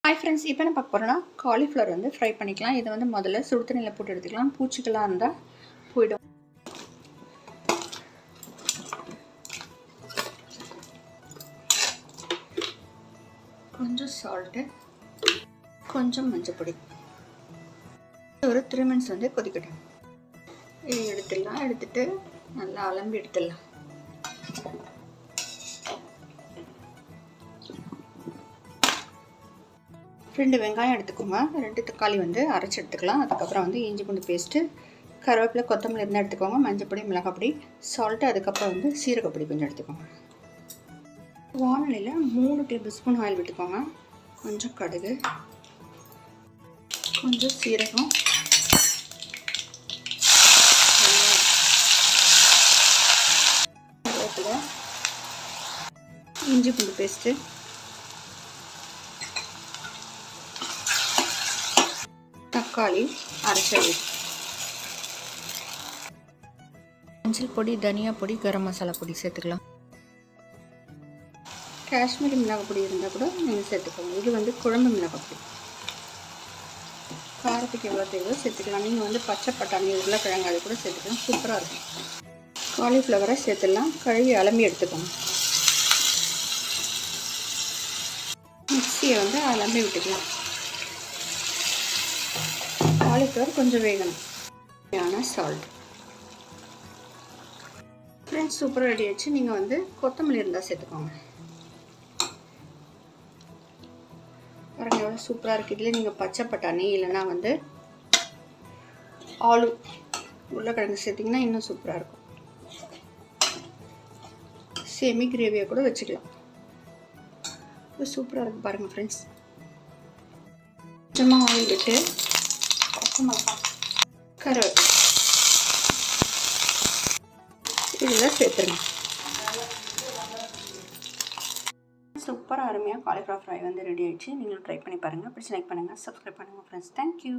Hi friends, இப்போ என்ன பார்க்க போகிறோன்னா காலிஃப்ளவர் வந்து ஃப்ரை பண்ணிக்கலாம். இதை வந்து முதல்ல சுடு தண்ணியில் போட்டு எடுத்துக்கலாம். பூச்சிக்கெல்லாம் இருந்தால் போயிடும். கொஞ்சம் சால்ட்டு, கொஞ்சம் மஞ்சள் பொடி, ஒரு 3 மினிட்ஸ் வந்து கொதிக்கட்டும். இதை எடுத்துடலாம். எடுத்துட்டு நல்லா அலம்பி எடுத்துடலாம். ரெண்டு வெங்காயம் எடுத்துக்கோங்க. 2 தக்காளி வந்து அரைச்சி எடுத்துக்கலாம். அதுக்கப்புறம் வந்து இஞ்சி பூண்டு பேஸ்ட்டு, கருவேப்பிலை, கொத்தமல்லி இருந்தால் எடுத்துக்கோங்க. மஞ்சள் பொடி, மிளகாய் பொடி, சால்ட்டு, அதுக்கப்புறம் வந்து சீரகப்பொடி கொஞ்சம் எடுத்துக்கோங்க. வானலியில் 3 டேபிள் ஸ்பூன் ஆயில் விட்டுக்கோங்க. கொஞ்சம் கடுகு, கொஞ்சம் சீரகம், கருவேப்பிலை, இஞ்சி பூண்டு பேஸ்ட்டு, தக்காளி அரைச்சது, மஞ்சள் பொடி, தனியா பொடி, கரம் மசாலா பொடி சேர்த்துக்கலாம். காஷ்மீரி மிளகாய் பொடி இருந்தால் கூட நீங்கள் சேர்த்துக்கோங்க. இது வந்து குழம்பு மிளகாய் பொடி. காரத்துக்கு எவ்வளோ தேவையோ சேர்த்துக்கலாம். நீங்கள் வந்து பச்சை பட்டாணி, உருளைக்கிழங்கு அது கூட சேர்த்துக்கலாம். சூப்பராக இருக்கும். காலிஃப்ளவரை சேர்த்துடலாம். கழுவி அலம்பி எடுத்துக்கோங்க. மிக்சியை வந்து அலம்பி விட்டுக்கலாம். காலிஃப்ளவர் கொஞ்சம் வேகணும். சால்ட். ஃப்ரெண்ட்ஸ், சூப்பராக ரெடி ஆச்சு. நீங்கள் வந்து கொத்தமல்லி இருந்தால் சேர்த்துக்கோங்க. பாருங்கள் எவ்வளோ சூப்பராக இருக்குது. இதில் நீங்கள் பச்சை பட்டாணி இல்லைன்னா வந்து ஆலு, உருளைக்கிழங்கு சேர்த்திங்கன்னா இன்னும் சூப்பராக இருக்கும். செமி கிரேவியை கூட வச்சுக்கலாம். சூப்பராக இருக்குது பாருங்கள் ஃப்ரெண்ட்ஸ். கொஞ்சமாக ஆயில் விட்டு கருவேப்பிலை இதெல்லாம் சேர்த்துருங்க. சூப்பராக அருமையாக காலிஃப்ளவர் ஃப்ரை வந்து ரெடி ஆகிடுச்சு. நீங்களும் ட்ரை பண்ணி பாருங்கள். பிடிச்சி லைக் பண்ணுங்கள், சப்ஸ்கிரைப் பண்ணுங்கள் ஃப்ரெண்ட்ஸ். தேங்க்யூ.